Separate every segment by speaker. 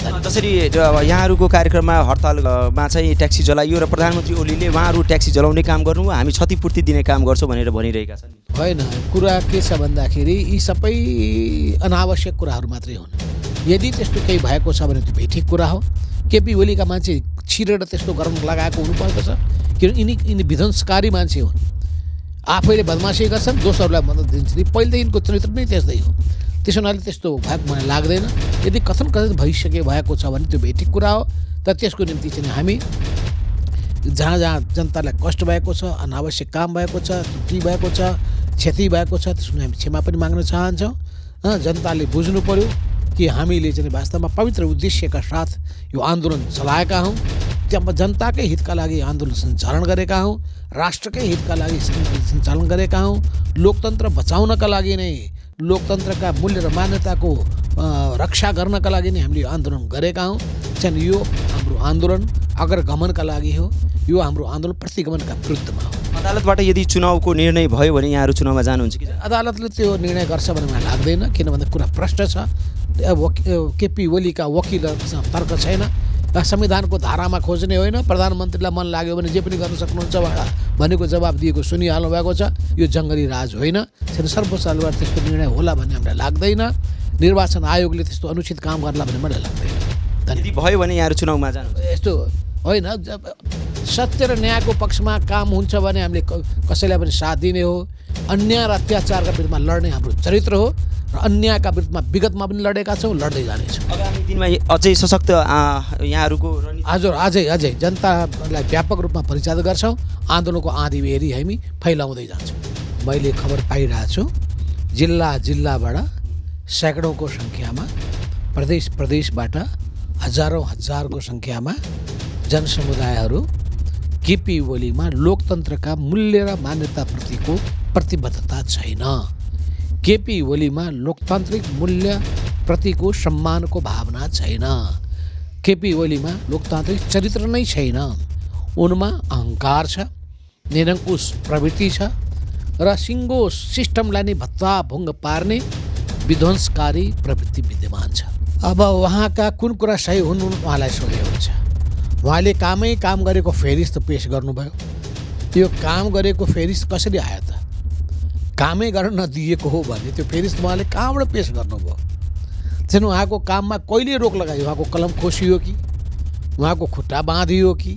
Speaker 1: जसरी यहाँहरूको कार्यक्रममा हडतालमा चाहिँ ट्याक्सी जलाइयो र प्रधानमन्त्री ओलीले उहाँहरू ट्याक्सी जलाउने काम गर्नु हामी क्षतिपूर्ति दिने काम गर्छौँ भनेर भनिरहेका छन्।
Speaker 2: होइन, कुरा के छ भन्दाखेरि यी सबै अनावश्यक कुराहरू मात्रै हुन्। यदि त्यस्तो केही भएको छ भने त्यो बेठिक कुरा हो। केपी ओलीका मान्छे छिरेर त्यस्तो गर्न लगाएको हुनुपर्दछ, किनभने यिनी विध्वंसकारी मान्छे हुन्। आफैले बदमासी गर्छन्, दोस्रोहरूलाई मद्दत दिन्छन्। पहिलेदेखिको चरित्र नै त्यस्तै हो। त्यसो हुनाले त्यस्तो भएको मलाई लाग्दैन। यदि कथन कथित भइसके भएको छ भने त्यो बेठिक कुरा हो। तर त्यसको निम्ति चाहिँ हामी जहाँ जहाँ जनतालाई कष्ट भएको छ, अनावश्यक काम भएको छ, त्रुटि भएको छ, क्षति भएको छ, त्यसमा हामी क्षमा पनि माग्न चाहन्छौँ। जनताले बुझ्नु पर्यो कि हामीले चाहिँ वास्तवमा पवित्र उद्देश्यका साथ यो आन्दोलन चलाएका हौँ। त्यहाँ जनताकै हितका लागि आन्दोलन सञ्चालन गरेका हौँ, राष्ट्रकै हितका लागि सञ्चालन गरेका हौँ। लोकतन्त्र बचाउनका लागि नै, लोकतन्त्रका मूल्य र मान्यताको रक्षा गर्नका लागि नै हामीले आन्दोलन गरेका हौँ। चाहिँ यो हाम्रो आन्दोलन अग्रगमनका लागि हो। यो हाम्रो आन्दोलन प्रतिगमनका विरुद्धमा हो।
Speaker 1: अदालतबाट यदि चुनावको निर्णय भयो भने यहाँहरू चुनावमा जानुहुन्छ कि?
Speaker 2: अदालतले त्यो निर्णय गर्छ भन्ने मलाई लाग्दैन, किनभने कुरा प्रष्ट छ। केपी ओलीका वकिलहरूसँग तर्क छैन। संविधानको धारामा खोज्ने होइन, प्रधानमन्त्रीलाई मन लाग्यो भने जे पनि गर्न सक्नुहुन्छ भनेको जवाब दिएको सुनिहाल्नु भएको छ। यो जङ्गली राज होइन। सर्वोच्च अदालतबाट त्यस्तो निर्णय होला भन्ने हामीलाई लाग्दैन। निर्वाचन आयोगले त्यस्तो अनुचित काम गर्ला भन्ने मलाई लाग्दैन।
Speaker 1: यदि भयो भने यहाँहरू चुनावमा जानुहुन्छ?
Speaker 2: यस्तो होइन, सत्य र न्यायको पक्षमा काम हुन्छ भने हामीले कसैलाई पनि साथ दिने हो। अन्याय र अत्याचारका विरुद्धमा लड्ने हाम्रो चरित्र हो र अन्यायका विरुद्धमा विगतमा पनि लडेका छौँ, लड्दै जानेछौँ।
Speaker 1: आगामी दिनमा अझै सशक्त यहाँहरूको
Speaker 2: हजुर अझै जनतालाई व्यापक रूपमा परिचालित गर्छौँ। आन्दोलनको आँधीबेहरी हामी फैलाउँदै जान्छौँ। मैले खबर पाइरहेको छु जिल्लाबाट सैकडौँको सङ्ख्यामा, प्रदेशबाट हजारौँको सङ्ख्यामा जनसमुदायहरू केपी ओलीमा लोकतन्त्रका मूल्य र मान्यताप्रतिको प्रतिबद्धता छैन। केपी ओलीमा लोकतान्त्रिक मूल्यप्रतिको सम्मानको भावना छैन। केपी ओलीमा लोकतान्त्रिक चरित्र नै छैन। उनमा अहङ्कार छ, निरङ्कुश प्रवृत्ति छ र सिङ्गो सिस्टमलाई नै भत्ताभुङ्ग पार्ने विध्वंसकारी प्रवृत्ति विद्यमान छ। अब उहाँका कुन कुरा सही हुन् उहाँलाई सोधे हुन्छ। उहाँले काम गरेको फेरिस्त पेस गर्नुभयो। त्यो काम गरेको फेरिस्त कसरी आयो त? कामै गर्न नदिएको हो भने त्यो फेरिस्त उहाँले कहाँबाट पेस गर्नुभयो? चाहिँ उहाँको काममा कहिले रोक लगायो? उहाँको कलम खोसियो कि? उहाँको खुट्टा बाँधियो कि?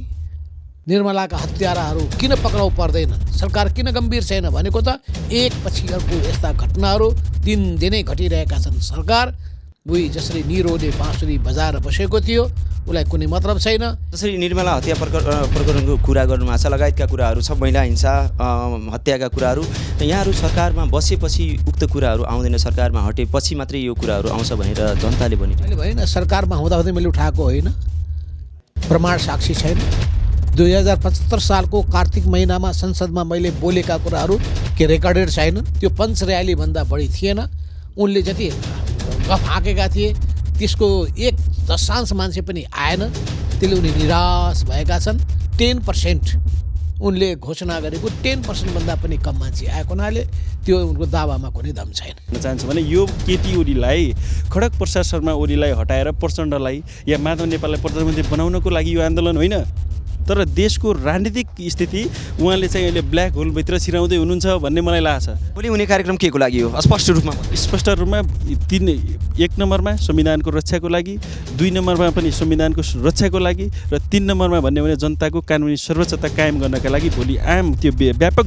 Speaker 2: निर्मलाका हत्याराहरू किन पक्राउ पर्दैनन्? सरकार किन गम्भीर छैन भनेको त एकपछि अर्को यस्ता घटनाहरू दिनदिनै घटिरहेका छन्। सरकार उही जसरी निरोले बाँसुरी बजाएर बसेको थियो, उसलाई कुनै मतलब छैन।
Speaker 1: जसरी निर्मला हत्या प्रकरणको कुरा गर्नुभएको छ, लगायतका कुराहरू छ, महिला हिंसा हत्याका कुराहरू, यहाँहरू सरकारमा बसेपछि उक्त कुराहरू आउँदैन, सरकारमा हटेपछि मात्रै यो कुराहरू आउँछ भनेर जनताले
Speaker 2: मैले होइन, सरकारमा हुँदाहुँदै मैले उठाएको होइन, प्रमाण साक्षी छैन। 2075 सालको कार्तिक महिनामा संसदमा मैले बोलेका कुराहरू के रेकर्डेड छैन। त्यो पञ्च र्यालीभन्दा बढी थिएन। उनले जति गफ हाँकेका थिए त्यसको 1/10 मान्छे पनि आएन। त्यसले उनी निराश भएका छन्। 10% उनले घोषणा गरेको 10%भन्दा पनि कम मान्छे आएको हुनाले त्यो उनको दावामा कुनै दम छैन।
Speaker 3: चाहन्छु भने यो केपी ओलीलाई, खड्ग प्रसाद शर्मा ओलीलाई हटाएर प्रचण्डलाई या माधव नेपाललाई प्रधानमन्त्री बनाउनको लागि यो आन्दोलन होइन। तर देशको राजनीतिक स्थिति उहाँले चाहिँ अहिले ब्ल्याक होलभित्र छिराउँदै हुनुहुन्छ भन्ने मलाई लाग्छ।
Speaker 1: भोलि हुने कार्यक्रम के को लागि हो? स्पष्ट रूपमा 1 नम्बरमा संविधानको रक्षाको लागि, 2 नम्बरमा पनि संविधानको रक्षाको लागि र 3 नम्बरमा भन्ने भने जनताको कानुनी सर्वोच्चता कायम गर्नका लागि भोलि आम त्यो व्यापक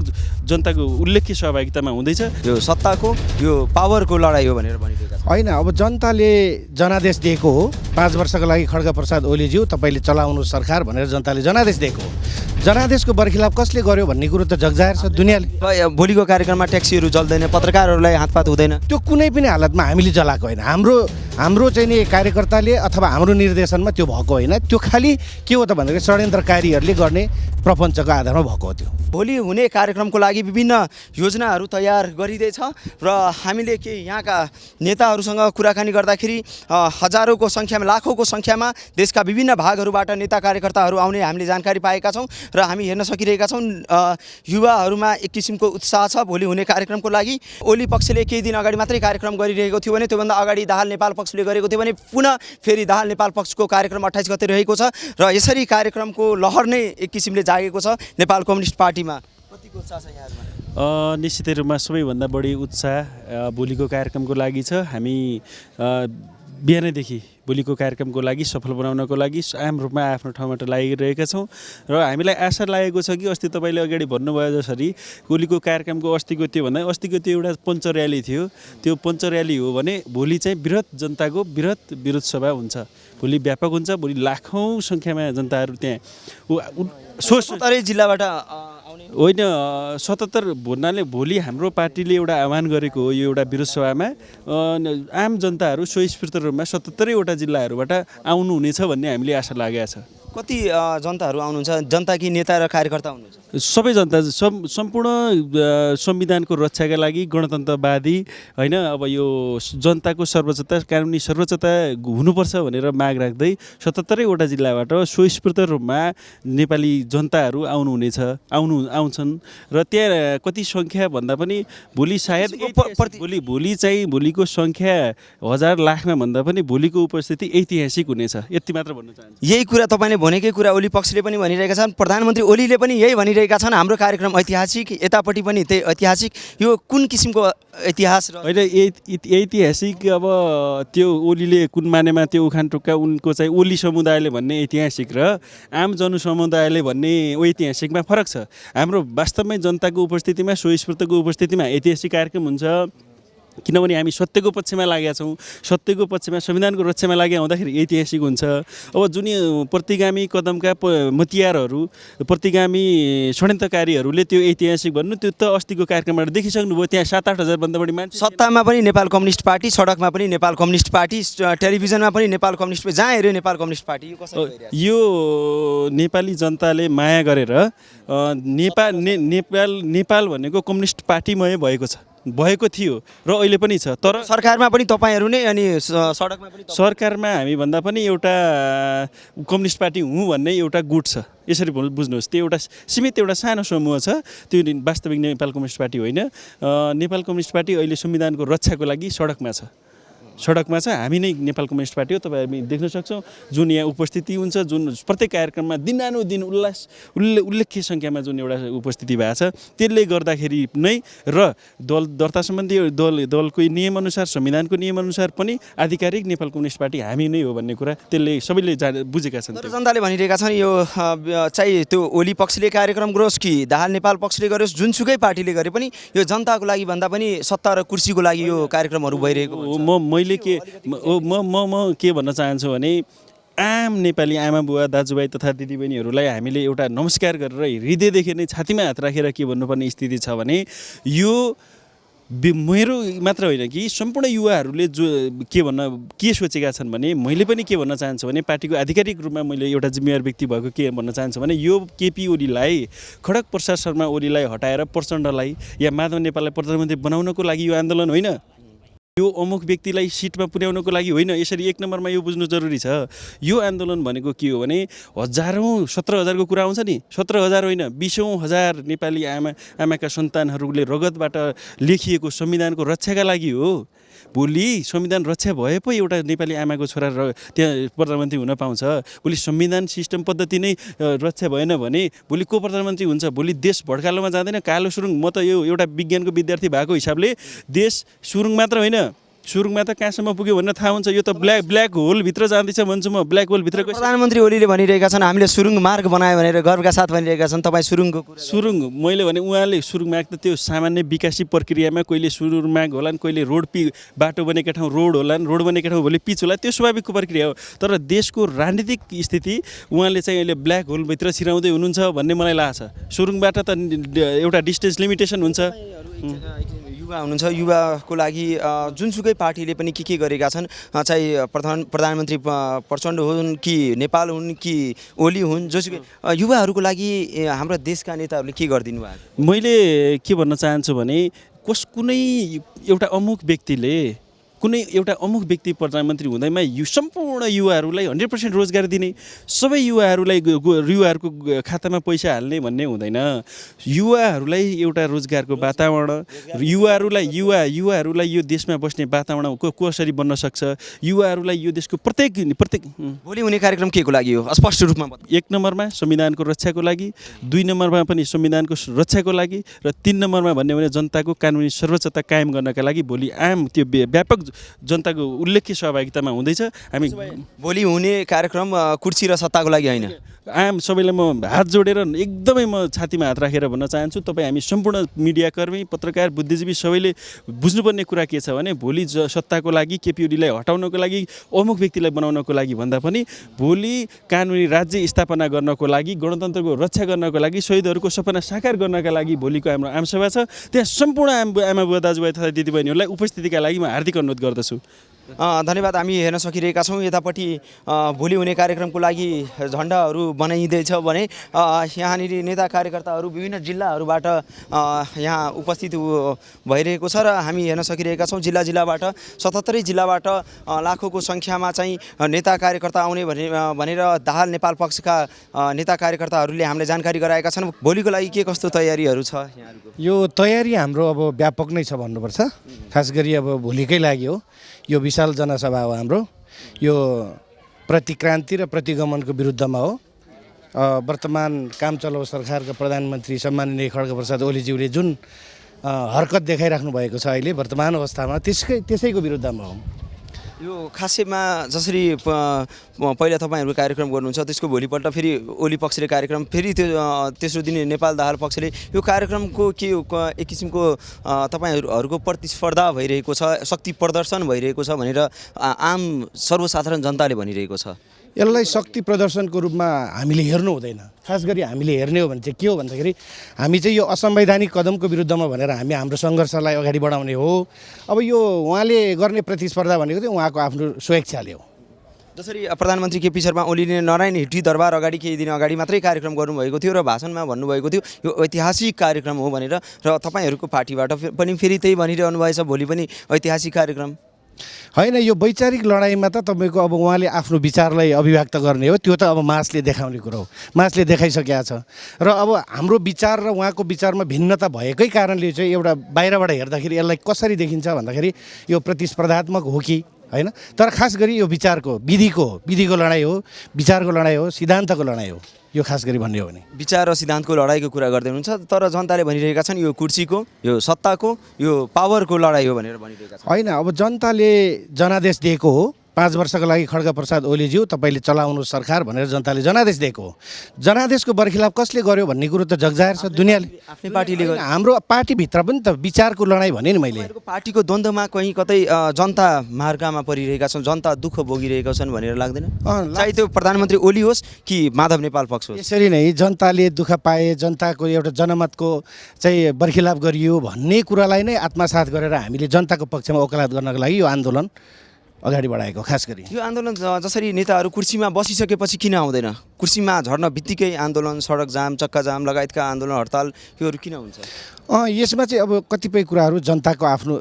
Speaker 1: जनताको उल्लेख्य सहभागितामा हुँदैछ। यो सत्ताको, यो पावरको लडाइँ हो भनेर भनिरहेका छन्।
Speaker 4: होइन, अब जनताले जनादेश दिएको हो 5 वर्षको लागि खड्ग प्रसाद ओलीज्यू तपाईँले चलाउनु सरकार भनेर जनताले जनादेश दिएको हो। जनादेशको बरखिलाफ कसले गर्यो भन्ने कुरो त जगजाहेर छ दुनियाँले।
Speaker 1: भोलिको कार्यक्रममा ट्याक्सीहरू चल्दैन, पत्रकारहरूलाई हातपात हुँदैन,
Speaker 4: त्यो कुनै पनि हालतमा हामीले जलाएको होइन। हाम्रो चाहिँ नि कार्यकर्ताले अथवा हाम्रो निर्देशनमा त्यो भएको होइन। त्यो खालि के हो त भन्दाखेरि षड्यन्त्रकारीहरूले गर्ने प्रपञ्चको आधारमा भएको हो। त्यो
Speaker 1: भोलि हुने कार्यक्रमको लागि विभिन्न योजनाहरू तयार गरिँदैछ र हामीले के यहाँका नेताहरूसँग कुराकानी गर्दाखेरि हजारौँको सङ्ख्यामा, लाखौँको सङ्ख्यामा देशका विभिन्न भागहरूबाट नेता कार्यकर्ताहरू आउने हामीले जानकारी पाएका छौँ र
Speaker 5: र हामी हेर्न सकिरहेका छौँ युवाहरूमा एक किसिमको उत्साह छ भोलि हुने कार्यक्रमको लागि। ओली पक्षले केही दिन अगाडि मात्रै कार्यक्रम गरिरहेको थियो भने त्योभन्दा अगाडि दाहाल नेपाल पक्षले गरेको थियो भने पुनः फेरि दाहाल नेपाल पक्षको कार्यक्रम 28 गते रहेको छ र यसरी कार्यक्रमको लहर नै एक किसिमले जागेको छ नेपाल कम्युनिस्ट पार्टीमा। कतिको उत्साह छ यहाँहरुमा?
Speaker 1: निश्चित रूपमा सबैभन्दा बढी उत्साह भोलिको कार्यक्रमको लागि छ। हामी बिहानैदेखि भोलिको कार्यक्रमको लागि सफल बनाउनको लागि आम रूपमा आफ्नो ठाउँबाट लागिरहेका छौँ र हामीलाई आशा लागेको छ कि अस्ति तपाईँले अगाडि भन्नुभयो जसरी भोलिको कार्यक्रमको अस्तिको त्यो एउटा पञ्च र्याली थियो। त्यो पञ्च र्याली हो भने भोलि चाहिँ बृहत जनताको विरोध सभा हुन्छ। भोलि व्यापक हुन्छ। भोलि लाखौँ सङ्ख्यामा जनताहरू त्यहाँ
Speaker 5: 77 जिल्लाबाट
Speaker 1: होइन 77 भन्नाले भोलि हाम्रो पार्टीले एउटा आह्वान गरेको हो यो एउटा विरोध सभामा आम जनताहरू स्वस्फूर्त रूपमा 77 वटा जिल्लाहरूबाट आउनुहुनेछ भन्ने हामीले आशा लागेको छ।
Speaker 5: कति जनताहरू आउनुहुन्छ? जनता कि नेता र कार्यकर्ता हुनुहुन्छ?
Speaker 1: सबै जनता सम्पूर्ण संविधानको रक्षाका लागि गणतन्त्रवादी होइन अब यो जनताको सर्वोच्चता कानुनी सर्वोच्चता हुनुपर्छ भनेर माग राख्दै 77 वटा जिल्लाबाट स्वस्फूर्त रूपमा नेपाली जनताहरू आउँछन् र त्यहाँ कति सङ्ख्या भन्दा पनि भोलि सायद भोलि चाहिँ भोलिको सङ्ख्या 1000 लाखमा भन्दा पनि भोलिको उपस्थिति ऐतिहासिक हुनेछ। यति मात्र भन्न चाहन्छु।
Speaker 5: यही कुरा तपाईँले भनेकै कुरा ओली पक्षले पनि भनिरहेका छन्, प्रधानमन्त्री ओलीले पनि यही भनिरहेका छन् हाम्रो कार्यक्रम ऐतिहासिक, यतापट्टि पनि त्यही ऐतिहासिक। यो कुन किसिमको इतिहास र
Speaker 1: होइन ऐतिहासिक अब त्यो ओलीले कुन मानेमा त्यो उखान टुक्का उनको चाहिँ ओली समुदायले भन्ने ऐतिहासिक र आम जनसमुदायले भन्ने ऐतिहासिकमा फरक छ। हाम्रो वास्तवमै जनताको उपस्थितिमा स्वस्फूर्तको उपस्थितिमा ऐतिहासिक कार्यक्रम हुन्छ किनभने हामी सत्यको पक्षमा लागेका छौँ। सत्यको पक्षमा संविधानको रक्षामा लागे आउँदाखेरि ऐतिहासिक हुन्छ। अब जुन प्रतिगामी कदमका मतियारहरू प्रतिगामी षड्यन्त्रकारीहरूले त्यो ऐतिहासिक भन्नु त्यो त अस्तिको कार्यक्रमबाट देखिसक्नुभयो। त्यहाँ 7-8 हजार भन्दा बढी मान्छे
Speaker 5: सत्तामा पनि नेपाल कम्युनिस्ट पार्टी, सडकमा पनि नेपाल कम्युनिस्ट पार्टी, टेलिभिजनमा पनि नेपाल कम्युनिस्ट पार्टी, जहाँ हेऱ्यो नेपाल कम्युनिस्ट पार्टी।
Speaker 1: यो नेपाली जनताले माया गरेर नेपाल भनेको कम्युनिस्ट पार्टीमय भएको थियो र अहिले पनि छ। तर
Speaker 5: सरकारमा पनि तपाईँहरू नै अनि सडकमा पनि
Speaker 1: सरकारमा हामी भन्दा पनि एउटा कम्युनिस्ट पार्टी हुँ भन्ने एउटा गुट छ। यसरी बुझ्नुहोस्। त्यो एउटा सीमित एउटा सानो समूह छ। त्यो वास्तविक नेपाल कम्युनिस्ट पार्टी होइन। नेपाल कम्युनिस्ट पार्टी अहिले संविधानको रक्षाको लागि सडकमा छ। हामी नै नेपाल कम्युनिस्ट पार्टी हो। तपाईँ हामी देख्न सक्छौँ जुन यहाँ उपस्थिति हुन्छ, जुन प्रत्येक कार्यक्रममा दिनानुदिन उल्लेख्य सङ्ख्यामा जुन एउटा उपस्थिति भएको छ त्यसले गर्दाखेरि नै र दल दर्ता सम्बन्धी दलको नियमअनुसार संविधानको नियमअनुसार पनि आधिकारिक नेपाल कम्युनिस्ट पार्टी हामी नै हो भन्ने कुरा त्यसले सबैले बुझेका छन्।
Speaker 5: तर जनताले भनिरहेका छन् यो चाहिँ त्यो ओली पक्षले कार्यक्रम गरोस् कि दाहाल नेपाल पक्षले गरोस्, जुनसुकै पार्टीले गरे पनि यो जनताको लागि भन्दा पनि सत्ता र कुर्सीको लागि यो कार्यक्रमहरू भइरहेको
Speaker 1: म के भन्न चाहन्छु भने आम नेपाली आमा बुवा दाजुभाइ तथा दिदीबहिनीहरूलाई हामीले एउटा नमस्कार गरेर हृदयदेखि नै छातीमा हात राखेर के भन्नुपर्ने स्थिति छ भने यो मेरो मात्र होइन कि सम्पूर्ण युवाहरूले के सोचेका छन् भने मैले पनि के भन्न चाहन्छु भने पार्टीको आधिकारिक रूपमा मैले एउटा जिम्मेवार व्यक्ति भएको के भन्न चाहन्छु भने यो केपी ओलीलाई खड्ग प्रसाद शर्मा ओलीलाई हटाएर प्रचण्डलाई या माधव नेपाललाई प्रधानमन्त्री बनाउनको लागि यो आन्दोलन होइन। यो अमुक व्यक्तिलाई सिटमा पुर्याउनको लागि होइन। यसरी एक नम्बरमा यो बुझ्नु जरुरी छ। यो आन्दोलन भनेको के हो भने 17,000 को कुरा आउँछ नि, 17,000 होइन 20,000 नेपाली आमाका सन्तानहरूले रगतबाट लेखिएको संविधानको रक्षाका लागि हो। भोलि संविधान रक्षा भए पो एउटा नेपाली आमाको छोरा त्यहाँ प्रधानमन्त्री हुन पाउँछ। भोलि संविधान सिस्टम पद्धति नै रक्षा भएन भने भोलि को प्रधानमन्त्री हुन्छ? भोलि देश भड्कालोमा जाँदैन। कालो सुरुङ म त यो एउटा विज्ञानको विद्यार्थी भएको हिसाबले देश सुरुङ मात्र होइन, सुरुङमा त कहाँसम्म पुग्यो भनेर थाहा हुन्छ। यो त ब्ल्याक होलभित्र जाँदैछ भन्छु म। ब्ल्याक होलभित्र
Speaker 5: प्रधानमन्त्री ओलीले भनिरहेका छन् हामीले सुरुङ मार्ग बनायो भनेर गर्वका साथ भनिरहेका छन्। तपाईँ सुरुङ
Speaker 1: मैले भने उहाँले सुरुङ मार्ग त त्यो सामान्य विकासी प्रक्रियामा कहिले सुरुङ मार्ग होलान्, कहिले बाटो बनेका ठाउँ रोड होलान्, रोड बनेका ठाउँ भोलि पिच होला, त्यो स्वाभाविक प्रक्रिया हो। तर देशको राजनीतिक स्थिति उहाँले चाहिँ अहिले ब्ल्याक होलभित्र छिराउँदै हुनुहुन्छ भन्ने मलाई लाग्छ। सुरुङबाट त एउटा डिस्टेन्स लिमिटेसन हुन्छ।
Speaker 5: युवा हुनुहुन्छ, युवाको लागि जुनसुकै पार्टीले पनि के गरेका छन्, चाहे प्रधानमन्त्री प्रचण्ड हुन् कि नेपाल हुन् कि ओली हुन्, जोसुकै युवाहरूको लागि हाम्रो देशका नेताहरूले के गरिदिनु भएको?
Speaker 1: मैले के भन्न चाहन्छु भने कुनै एउटा अमुक व्यक्तिले कुनै एउटा अमुक व्यक्ति प्रधानमन्त्री हुँदैमा यो सम्पूर्ण युवाहरूलाई 100% रोजगार दिने, सबै युवाहरूको खातामा पैसा हाल्ने भन्ने हुँदैन। युवाहरूलाई एउटा रोजगारको वातावरण, युवाहरूलाई यो देशमा बस्ने वातावरण कसरी बन्न सक्छ, युवाहरूलाई यो देशको प्रत्येक
Speaker 5: भोलि हुने कार्यक्रम के को लागि हो स्पष्ट रूपमा बताउनु।
Speaker 1: 1 नम्बरमा संविधानको रक्षाको लागि, 2 नम्बरमा पनि संविधानको रक्षाको लागि, र 3 नम्बरमा भन्ने भने जनताको कानुनी सर्वोच्चता कायम गर्नका लागि भोलि आम त्यो व्यापक जनताको उल्लेख्य सहभागितामा हुँदैछ। हामी
Speaker 5: भोलि हुने कार्यक्रम कुर्सी र सत्ताको लागि होइन।
Speaker 1: आम सबैलाई म हात जोडेर एकदमै म छातीमा हात राखेर भन्न चाहन्छु, तपाईँ हामी सम्पूर्ण मिडियाकर्मी, पत्रकार, बुद्धिजीवी सबैले बुझ्नुपर्ने कुरा के छ भने भोलि सत्ताको लागि, केपी ओलीलाई हटाउनको लागि, अमुक व्यक्तिलाई बनाउनको लागि भन्दा पनि भोलि कानुनी राज्य स्थापना गर्नको लागि, गणतन्त्रको रक्षा गर्नको लागि, शहीदहरूको सपना साकार गर्नका लागि भोलिको हाम्रो आमसभा छ। त्यहाँ सम्पूर्ण आमा बुवा दाजुभाइ तथा दिदीबहिनीहरूलाई उपस्थितिका लागि म हार्दिक अनुरोध गर्दछु।
Speaker 5: धन्यवाद। हामी हेर्न सकिरहेका छौँ यतापट्टि भोलि हुने कार्यक्रमको लागि झन्डाहरू बनाइँदैछ भने यहाँनिर नेता कार्यकर्ताहरू विभिन्न जिल्लाहरूबाट यहाँ उपस्थित भइरहेको छ र हामी हेर्न सकिरहेका छौँ जिल्लाबाट 77 जिल्लाबाट लाखौँको सङ्ख्यामा चाहिँ नेता कार्यकर्ता आउने भनेर दाहाल नेपाल पक्षका नेता कार्यकर्ताहरूले हामीलाई जानकारी गराएका छन्। भोलिको लागि के कस्तो तयारीहरू छ यहाँहरूको?
Speaker 4: यो तयारी हाम्रो अब व्यापक नै छ भन्नुपर्छ। खास गरी अब भोलिकै लागि हो, यो विशाल जनसभा हो हाम्रो। यो प्रतिक्रान्ति र प्रतिगमनको विरुद्धमा हो। वर्तमान काम चलाउ सरकारका प्रधानमन्त्री सम्माननीय खड्गप्रसाद ओलीज्यूले जुन हरकत देखाइराख्नु भएको छ अहिले वर्तमान अवस्थामा त्यसैको विरुद्धमा हो।
Speaker 5: यो खासैमा जसरी पहिला तपाईँहरू कार्यक्रम गर्नुहुन्छ त्यसको भोलिपल्ट फेरि ओली पक्षले कार्यक्रम, फेरि त्यो तेस्रो दिन नेपाल दाहाल पक्षले, यो कार्यक्रमको के एक किसिमको तपाईँहरूको प्रतिस्पर्धा भइरहेको छ, शक्ति प्रदर्शन भइरहेको छ भनेर आम सर्वसाधारण जनताले भनिरहेको छ।
Speaker 4: यसलाई शक्ति प्रदर्शनको रूपमा हामीले हेर्नु हुँदैन। खास गरी हामीले हेर्ने हो भने चाहिँ के हो भन्दाखेरि हामी चाहिँ यो असंवैधानिक कदमको विरुद्धमा भनेर हामी हाम्रो सङ्घर्षलाई अगाडि बढाउने हो। अब यो उहाँले गर्ने प्रतिस्पर्धा भनेको चाहिँ उहाँको आफ्नो स्वेच्छाले हो।
Speaker 5: जसरी प्रधानमन्त्री केपी शर्मा ओलीले नारायण हिटी दरबार अगाडि केही दिन अगाडि मात्रै कार्यक्रम गर्नुभएको थियो र भाषणमा भन्नुभएको थियो यो ऐतिहासिक कार्यक्रम हो भनेर, र तपाईँहरूको पार्टीबाट पनि फेरि त्यही भनिरहनु भएछ भोलि पनि ऐतिहासिक कार्यक्रम
Speaker 4: होइन। यो वैचारिक लडाइँमा त तपाईँको अब उहाँले आफ्नो विचारलाई अभिव्यक्त गर्ने हो, त्यो त अब मासले देखाउने कुरो हो, मासले देखाइसकेका छ। र अब हाम्रो विचार र उहाँको विचारमा भिन्नता भएकै कारणले चाहिँ एउटा बाहिरबाट हेर्दाखेरि यसलाई कसरी देखिन्छ भन्दाखेरि यो प्रतिस्पर्धात्मक हो कि होइन, तर खास गरी यो विधिको लडाइँ हो, विचारको लडाइँ हो, सिद्धान्तको लडाइँ हो। यो खास गरी भन्ने हो भने
Speaker 5: विचार र सिद्धान्तको लडाइँको कुरा गर्दै हुनुहुन्छ, तर जनताले भनिरहेका छन् यो कुर्सीको, यो सत्ताको, यो पावरको लडाइँ हो भनेर भनिरहेका छन्।
Speaker 4: होइन, अब जनताले जनादेश दिएको हो 5 वर्षको लागि खड्गप्रसाद ओलीज्यू तपाईँले चलाउनु सरकार भनेर जनताले जनादेश दिएको हो। जनादेशको बरखिलाफ कसले गर्यो भन्ने कुरो त जगजाहेर छ, दुनियाँले।
Speaker 5: आफ्नै पार्टीले गर्यो।
Speaker 4: हाम्रो पार्टीभित्र पनि त विचारको लडाइँ भने नि मैले।
Speaker 5: पार्टीको द्वन्द्वमा कहीँ कतै जनता मार्गमा परिरहेका छन्, जनता दुःख भोगिरहेका छन् भनेर लाग्दैन? चाहे त्यो प्रधानमन्त्री ओली होस् कि माधव नेपाल पक्ष होस्।
Speaker 4: यसरी नै जनताले दुःख पाए, जनताको एउटा जनमतको चाहिँ बरखिलाफ गरियो भन्ने कुरालाई नै आत्मसात गरेर हामीले जनताको पक्षमा वकालत गर्नको लागि यो आन्दोलन अगाडि बढाएको। खास गरी
Speaker 5: यो आन्दोलन जसरी नेताहरू कुर्सीमा बसिसकेपछि किन आउँदैन? कुर्सीमा झर्न बित्तिकै आन्दोलन, सडक जाम, चक्का जाम लगायतका आन्दोलन, हडताल योहरू किन हुन्छ?
Speaker 4: यसमा चाहिँ अब कतिपय कुराहरू जनताको आफ्नो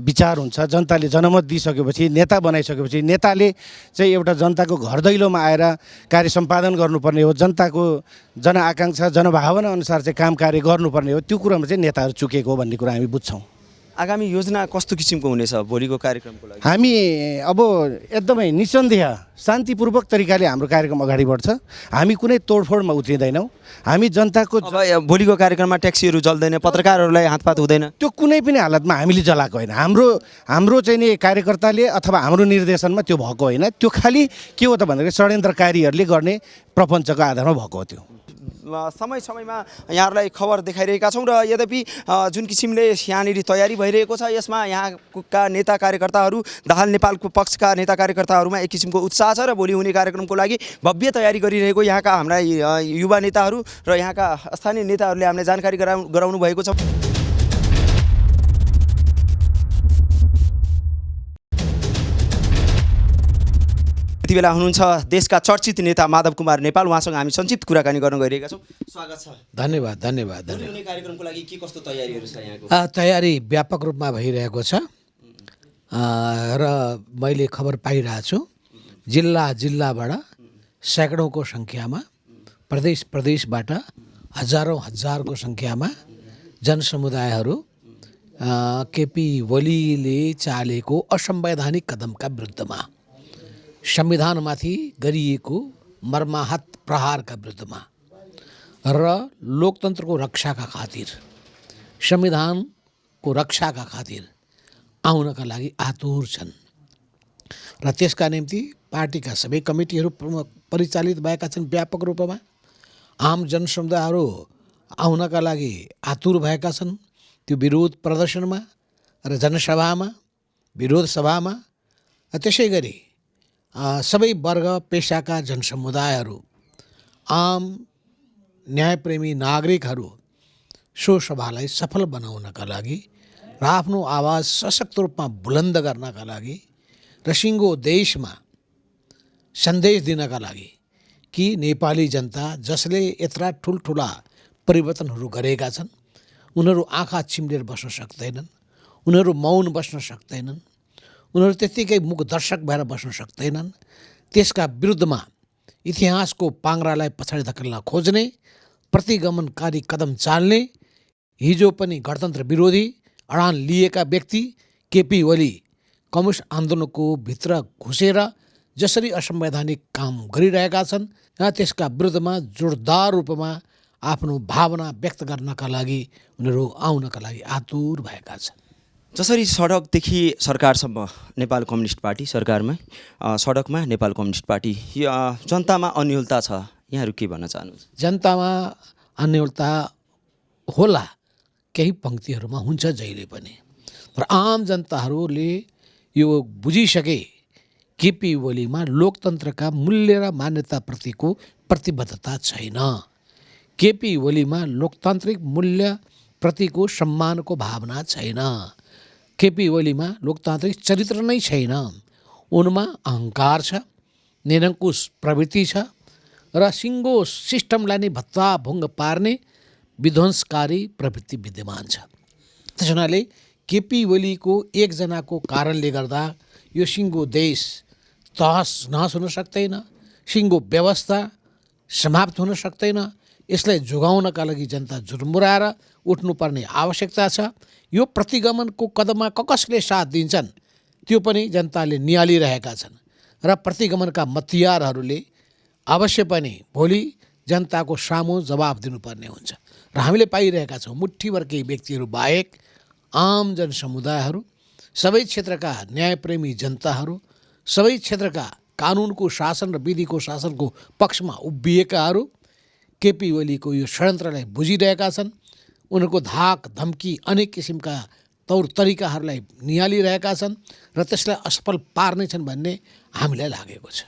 Speaker 4: विचार हुन्छ। जनताले जनमत दिइसकेपछि, नेता बनाइसकेपछि नेताले चाहिँ एउटा जनताको घर दैलोमा आएर कार्य सम्पादन गर्नुपर्ने हो, जनताको जनआकाङ्क्षा जनभावना अनुसार चाहिँ काम कार्य गर्नुपर्ने हो। त्यो कुरामा चाहिँ नेताहरू चुकेको हो भन्ने कुरा हामी बुझ्छौँ।
Speaker 5: आगामी योजना कस्तो किसिमको हुनेछ भोलिको कार्यक्रमको लागि?
Speaker 4: हामी अब एकदमै निसन्देह शान्तिपूर्वक तरिकाले हाम्रो कार्यक्रम अगाडि बढ्छ। हामी कुनै तोडफोडमा उत्रिँदैनौँ। हामी जनताको
Speaker 5: अब भोलिको कार्यक्रममा ट्याक्सीहरू जल्दैन, पत्रकारहरूलाई हातपात हुँदैन,
Speaker 4: त्यो कुनै पनि हालतमा हामीले जलाएको होइन। हाम्रो चाहिँ नि कार्यकर्ताले अथवा हाम्रो निर्देशनमा त्यो भएको होइन। त्यो खालि के हो त भन्दाखेरि षड्यन्त्रकारीहरूले गर्ने प्रपञ्चको आधारमा भएको हो। त्यो
Speaker 5: समयमा यहाँहरूलाई खबर देखाइरहेका छौँ र यद्यपि जुन किसिमले यहाँनिर तयारी भइरहेको छ यसमा यहाँका नेता कार्यकर्ताहरू, दाहाल नेपालको पक्षका नेता कार्यकर्ताहरूमा एक किसिमको उत्साह छ र भोलि हुने कार्यक्रमको लागि भव्य तयारी गरिरहेको यहाँका हाम्रा युवा नेताहरू र यहाँका स्थानीय नेताहरूले हामीलाई जानकारी गराउनु भएको छ। यति बेला हुनुहुन्छ देशका चर्चित नेता माधव कुमार नेपाल, उहाँसँग हामी संक्षिप्त कुराकानी गर्न गइरहेका छौँ। स्वागत छ।
Speaker 2: धन्यवाद।
Speaker 5: हुने कार्यक्रमको लागि के कस्तो तयारीहरू छ यहाँको?
Speaker 2: तयारी व्यापक रूपमा भइरहेको छ। र मैले खबर पाइरहेको छु जिल्लाबाट सैकडौँको सङ्ख्यामा प्रदेशबाट हजारौँ सङ्ख्यामा जनसमुदायहरू केपी ओलीले चालेको असंवैधानिक कदमका विरुद्धमा, संविधानमाथि गरिएको मर्माहत प्रहारका विरुद्धमा र लोकतन्त्रको रक्षाका खातिर, संविधानको रक्षाका खातिर आउनका लागि आतुर छन् र त्यसका निम्ति पार्टीका सबै कमिटीहरू परिचालित भएका छन्। व्यापक रूपमा आम जनसमुदायहरू आउनका लागि आतुर भएका छन् त्यो विरोध प्रदर्शनमा र जनसभामा, विरोध सभामा। त्यसै गरी सबै वर्ग पेसाका जनसमुदायहरू, आम न्यायप्रेमी नागरिकहरू सो सभालाई सफल बनाउनका लागि र आफ्नो आवाज सशक्त रूपमा बुलन्द गर्नका लागि र सिङ्गो देशमा सन्देश दिनका लागि कि नेपाली जनता जसले यत्रा ठुल्ठुला परिवर्तनहरू गरेका छन् उनीहरू आँखा चिम्लेर बस्न सक्दैनन्, उनीहरू मौन बस्न सक्दैनन्, उनीहरू त्यत्तिकै मुख दर्शक भएर बस्न सक्दैनन्। त्यसका विरुद्धमा इतिहासको पाङ्रालाई पछाडि धकेल्न खोज्ने, प्रतिगमनकारी कदम चाल्ने, हिजो पनि गणतन्त्र विरोधी अडान लिएका व्यक्ति केपी ओली कम्युनिस्ट आन्दोलनको भित्र घुसेर जसरी असंवैधानिक काम गरिरहेका छन् त्यसका विरुद्धमा जोरदार रूपमा आफ्नो भावना व्यक्त गर्नका लागि उनीहरू आउनका लागि आतुर भएका छन्।
Speaker 5: जसरी सडकदेखि सरकारसम्म नेपाल कम्युनिस्ट पार्टी सरकारमा, सडकमा नेपाल कम्युनिस्ट पार्टी, यो जनतामा अन्योलता छ, यहाँहरू के भन्न चाहनुहुन्छ?
Speaker 2: जनतामा अन्योलता होला, केही पङ्क्तिहरूमा हुन्छ जहिले पनि, तर आम जनताहरूले यो बुझिसके केपी ओलीमा लोकतन्त्रका मूल्य र मान्यताप्रतिको प्रतिबद्धता छैन। केपी ओलीमा लोकतान्त्रिक मूल्यप्रतिको सम्मानको भावना छैन। केपी ओलीमा लोकतान्त्रिक चरित्र नै छैन। उनमा अहङ्कार छ, निरङ्कुश प्रवृत्ति छ र सिङ्गो सिस्टमलाई नै भत्ताभुङ्ग पार्ने विध्वंसकारी प्रवृत्ति विद्यमान छ। त्यस हुनाले केपी ओलीको एकजनाको कारणले गर्दा यो सिङ्गो देश तहस नहस हुन सक्दैन, सिङ्गो व्यवस्था समाप्त हुन सक्दैन। यसलाई जोगाउनका लागि जनता जुर्मुराएर उठ्नुपर्ने आवश्यकता छ। यो प्रतिगमनको कदममा कसले साथ दिन्छन् त्यो पनि जनताले निहालिरहेका छन् र प्रतिगमनका मतियारहरूले अवश्य पनि भोलि जनताको सामु जवाब दिनुपर्ने हुन्छ र हामीले पाइरहेका छौँ। मुठ्ठीभर केही व्यक्तिहरू बाहेक आम जनसमुदायहरू, सबै क्षेत्रका न्यायप्रेमी जनताहरू, सबै क्षेत्रका कानुनको शासन र विधिको शासनको पक्षमा उभिएकाहरू केपी ओलीको यो षड्यन्त्रलाई बुझिरहेका छन्। उनीहरूको धाक धम्की अनेक किसिमका तौर तरिकाहरूलाई निहालिरहेका छन् र त्यसलाई असफल पार्नेछन् भन्ने हामीलाई लागेको छ।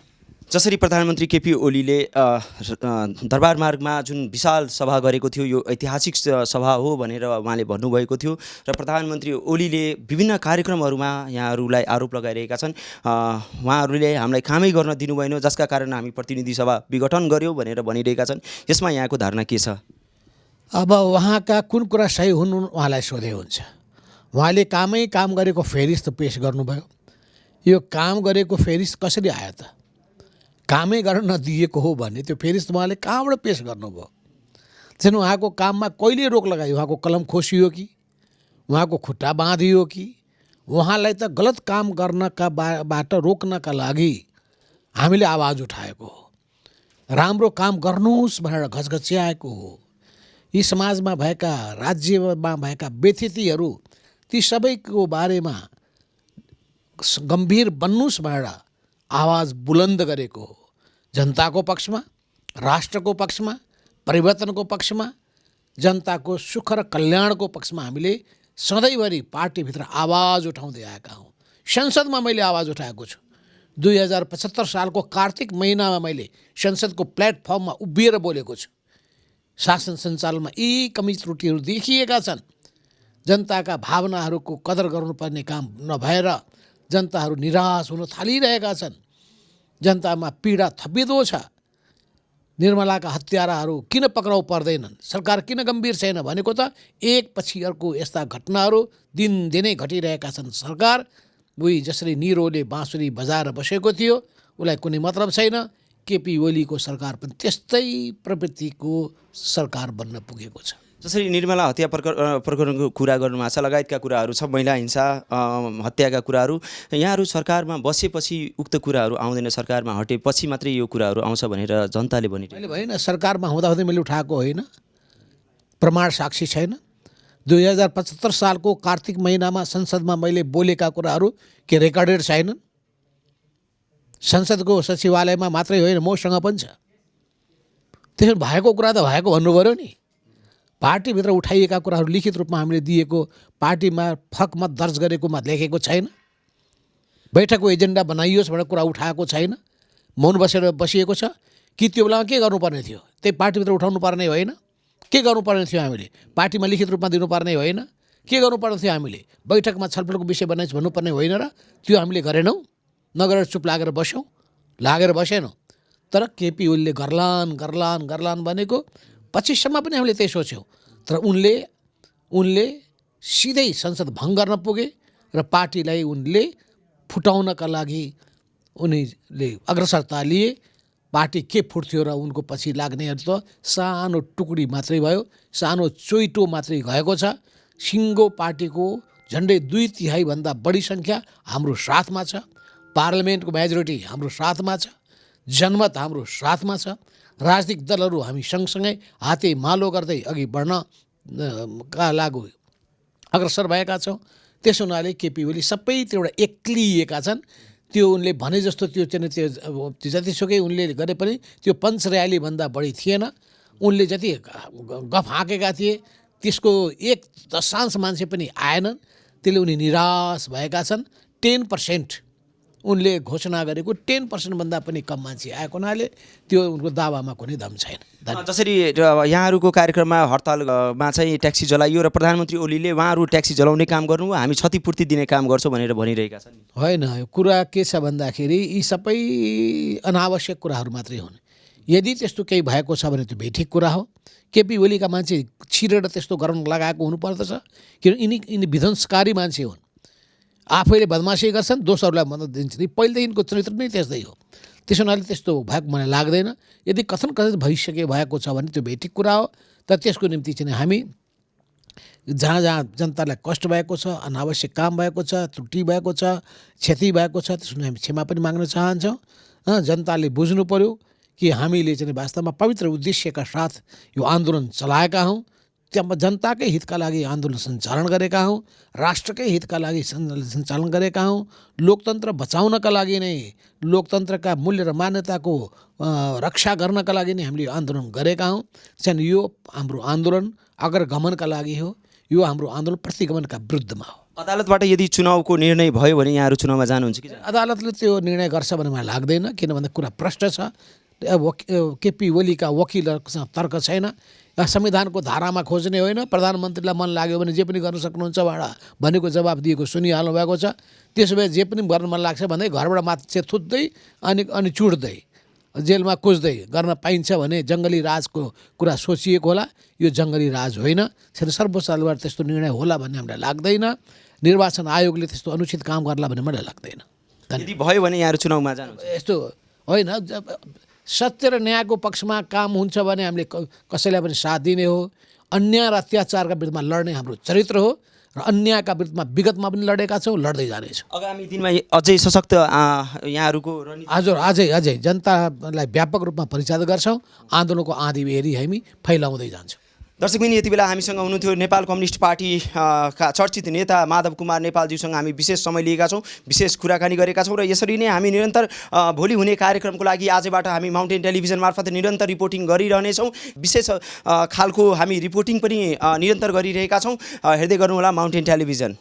Speaker 5: जसरी प्रधानमन्त्री केपी ओलीले दरबार मार्गमा जुन विशाल सभा गरेको थियो, यो ऐतिहासिक सभा हो भनेर उहाँले भन्नुभएको थियो र प्रधानमन्त्री ओलीले विभिन्न कार्यक्रमहरूमा यहाँहरूलाई आरोप लगाइरहेका छन्, उहाँहरूले हामीलाई कामै गर्न दिनुभएन जसका कारण हामी प्रतिनिधि सभा विघटन गर्यौँ भनेर भनिरहेका छन्। यसमा यहाँको धारणा के छ?
Speaker 2: अब उहाँका कुन कुरा सही हुनु उहाँलाई सोधे हुन्छ। उहाँले काम गरेको फेरिस्त पेस गर्नुभयो। यो काम गरेको फेरिस्त कसरी आयो त? कामै गर्न नदिएको हो भने त्यो फेरिस्त उहाँले कहाँबाट पेस गर्नुभयो? त्यसैले उहाँको काममा कहिले रोक लगायो? उहाँको कलम खोसियो कि उहाँको खुट्टा बाँधियो कि? उहाँलाई त गलत काम गर्नका बाट रोक्नका लागि हामीले आवाज उठाएको हो, राम्रो काम गर्नुहोस् भनेर घचघच्याएको हो। यी समाजमा भएका, राज्यमा भएका व्यथितिहरू ती सबैको बारेमा गम्भीर बन्नुहोस् भनेर आवाज बुलन्द गरेको हो। जनताको पक्षमा, राष्ट्रको पक्षमा, परिवर्तनको पक्षमा, जनताको सुख र कल्याणको पक्षमा हामीले सधैँभरि पार्टीभित्र आवाज उठाउँदै आएका हौँ। संसदमा मैले आवाज उठाएको छु। 2075 सालको कार्तिक महिनामा मैले संसदको प्लेटफर्ममा उभिएर बोलेको छु। शासन सञ्चालनमा यी कमी त्रुटिहरू देखिएका छन्। जनताका भावनाहरूको कदर गर्नुपर्ने काम नभएर जनताहरू निराश हुन थालिरहेका छन्। जनतामा पीडा थपिँदो छ। निर्मलाका हत्याराहरू किन पक्राउ पर्दैनन्? सरकार किन गम्भीर छैन भनेको त एक पछि अर्को यस्ता घटनाहरू दिनदिनै घटिरहेका छन्। सरकार उही जसरी निरोले बाँसुरी बजाएर बसेको थियो उसलाई कुनै मतलब छैन। केपी ओलीको सरकार पनि त्यस्तै प्रवृत्तिको सरकार बन्न पुगेको छ।
Speaker 5: जसरी निर्मला हत्या प्रकरणको कुरा गर्नुभएको छ, लगायतका कुराहरू छ, महिला हिंसा हत्याका कुराहरू, यहाँहरू सरकारमा बसेपछि उक्त कुराहरू आउँदैन, सरकारमा हटेपछि मात्रै यो कुराहरू आउँछ भनेर जनताले भनिरहेको।
Speaker 2: मैले होइन, सरकारमा हुँदाहुँदै मैले उठाएको होइन, प्रमाण साक्षी छैन। 2075 सालको कार्तिक महिनामा संसदमा मैले बोलेका कुराहरू के रेकर्डेड छैनन्? संसदको सचिवालयमा मात्रै होइन, मसँग पनि छ। त्यसो भएको कुरा त भएको भन्नु पऱ्यो नि। पार्टीभित्र उठाइएका कुराहरू लिखित रूपमा हामीले दिएको, पार्टीमा फकमत दर्ज गरेकोमा लेखेको छैन। बैठकको एजेन्डा बनाइयोस् भनेर कुरा उठाएको छैन, मौन बसिएको छ कि त्यो बेलामा के गर्नुपर्ने थियो? त्यही पार्टीभित्र उठाउनु पर्ने होइन? के गर्नुपर्ने थियो हामीले? पार्टीमा लिखित रूपमा दिनुपर्ने होइन? के गर्नुपर्ने थियो हामीले? बैठकमा छलफलको विषय बनाइस् भन्नुपर्ने होइन र? त्यो हामीले गरेनौँ, नगरेर चुप लागेर बसेनौँ। तर केपी ओलीले गर्लान भनेको पछिसम्म पनि हामीले त्यही सोच्यौँ। तर उनले सिधै संसद भङ्ग गर्न पुगे र पार्टीलाई उनले फुटाउनका लागि उनीले अग्रसरता लिए। पार्टी के फुट्थ्यो र उनको पछि लाग्नेहरू त सानो टुक्री मात्रै भयो, सानो चोइटो मात्रै गएको छ। सिङ्गो पार्टीको झन्डै 2/3 भन्दा बढी सङ्ख्या हाम्रो साथमा छ, पार्लियामेन्टको मेजोरिटी हाम्रो साथमा छ, जनमत हाम्रो साथमा छ। राजनीतिक दलहरू हामी सँगसँगै हातेमालो गर्दै अघि बढ्न का लागि अग्रसर भएका छौँ। त्यसो हुनाले केपी ओली सबैतिरबाट एक्लिएका छन्। त्यो उनले भने जस्तो त्यो चाहिँ त्यो जतिसुकै उनले गरे पनि त्यो पञ्च र्यालीभन्दा बढी थिएन। उनले जति गफ हाँकेका थिए त्यसको 1/10 मान्छे पनि आएनन्। त्यसले उनी निराश भएका छन्। 10% उनले घोषणा गरेको 10% भन्दा पनि कम मान्छे आएको हुनाले त्यो उनको दावामा कुनै दम छैन।
Speaker 5: जसरी यहाँहरूको कार्यक्रममा हडतालमा चाहिँ ट्याक्सी जलाइयो र प्रधानमन्त्री ओलीले उहाँहरू ट्याक्सी जलाउने काम गर्नु, हामी क्षतिपूर्ति दिने काम गर्छौँ भनेर भनिरहेका छन्।
Speaker 2: होइन, यो कुरा के छ भन्दाखेरि यी सबै अनावश्यक कुराहरू मात्रै हुन्। यदि त्यस्तो केही भएको छ भने त्यो बेठिक कुरा हो। केपी ओलीका मान्छे छिरेर त्यस्तो गर्न लगाएको हुनुपर्दछ, किन यिनी विध्वंसकारी मान्छे हुन्। आफैले बदमासी गर्छन्, दोस्रोहरूलाई मद्दत दिन्छ। पहिलेदेखिको चरित्र नै त्यस्तै हो। त्यसो हुनाले त्यस्तो भएको मलाई लाग्दैन। यदि कथन भइसके भएको छ भने त्यो बेठिक कुरा हो। तर त्यसको निम्ति चाहिँ हामी जहाँ जनतालाई कष्ट भएको छ, अनावश्यक काम भएको छ, त्रुटि भएको छ, क्षति भएको छ, त्यसमा हामी क्षमा पनि माग्न चाहन्छौँ। जनताले बुझ्नु पर्यो कि हामीले चाहिँ वास्तवमा पवित्र उद्देश्यका साथ यो आन्दोलन चलाएका हौँ। त्यहाँ जनताकै हितका लागि आन्दोलन सञ्चालन गरेका हौँ, राष्ट्रकै हितका लागि सञ्चालन गरेका हौँ। लोकतन्त्र बचाउनका लागि नै, लोकतन्त्रका मूल्य र मान्यताको रक्षा गर्नका लागि नै हामीले आन्दोलन गरेका हौँ। चाहिँ यो हाम्रो आन्दोलन अग्रगमनका लागि हो। यो हाम्रो आन्दोलन प्रतिगमनका विरुद्धमा हो।
Speaker 5: अदालतबाट यदि चुनावको निर्णय भयो भने यहाँहरू चुनावमा जानुहुन्छ कि?
Speaker 2: अदालतले त्यो निर्णय गर्छ भन्ने मलाई लाग्दैन, किन भन्दा कुरा प्रष्ट छ। केपी ओलीका वकिलहरूसँग तर्क छैन। संविधानको धारामा खोज्ने होइन, प्रधानमन्त्रीलाई मन लाग्यो भने जे पनि गर्न सक्नुहुन्छ भनेको जवाब दिएको सुनिहाल्नु भएको छ। त्यसो भए जे पनि गर्न मन लाग्छ भन्दै घरबाट मान्छे थुत्दै अनि चुड्दै जेलमा कुस्दै गर्न पाइन्छ भने जङ्गली राजको कुरा सोचिएको होला। यो जङ्गली राज होइन। सर्वोच्च अदालतबाट त्यस्तो निर्णय होला भन्ने हामीलाई लाग्दैन। निर्वाचन आयोगले त्यस्तो अनुचित काम गर्ला भन्ने मलाई लाग्दैन।
Speaker 5: यदि भयो भने यहाँहरू चुनावमा जानुहुन्छ?
Speaker 2: यस्तो होइन, सत्य र न्यायको पक्षमा काम हुन्छ भने हामीले कसैलाई पनि साथ दिने हो। अन्याय र अत्याचारका विरुद्धमा लड्ने हाम्रो चरित्र हो र अन्यायका विरुद्धमा विगतमा पनि लडेका छौँ, लड्दै जानेछौँ।
Speaker 5: आगामी दिनमा अझै सशक्त यहाँहरूको
Speaker 2: हजुर अझै जनतालाई व्यापक रूपमा परिचालित गर्छौँ। आन्दोलनको आँधी बेरी हामी फैलाउँदै जान्छौँ।
Speaker 5: दर्शकबिन, यति बेला हामीसँग हुनुहुन्थ्यो नेपाल कम्युनिस्ट पार्टी का चर्चित नेता माधव कुमार नेपालज्यूसँग हामी विशेष समय लिएका छौँ, विशेष कुराकानी गरेका छौँ र यसरी नै हामी निरन्तर भोलि हुने कार्यक्रमको लागि आजबाट हामी माउन्टेन टेलिभिजन मार्फत निरन्तर रिपोर्टिङ गरिरहनेछौँ। विशेष खालको हामी रिपोर्टिङ पनि निरन्तर गरिरहेका छौँ। हेर्दै गर्नुहोला माउन्टेन टेलिभिजन।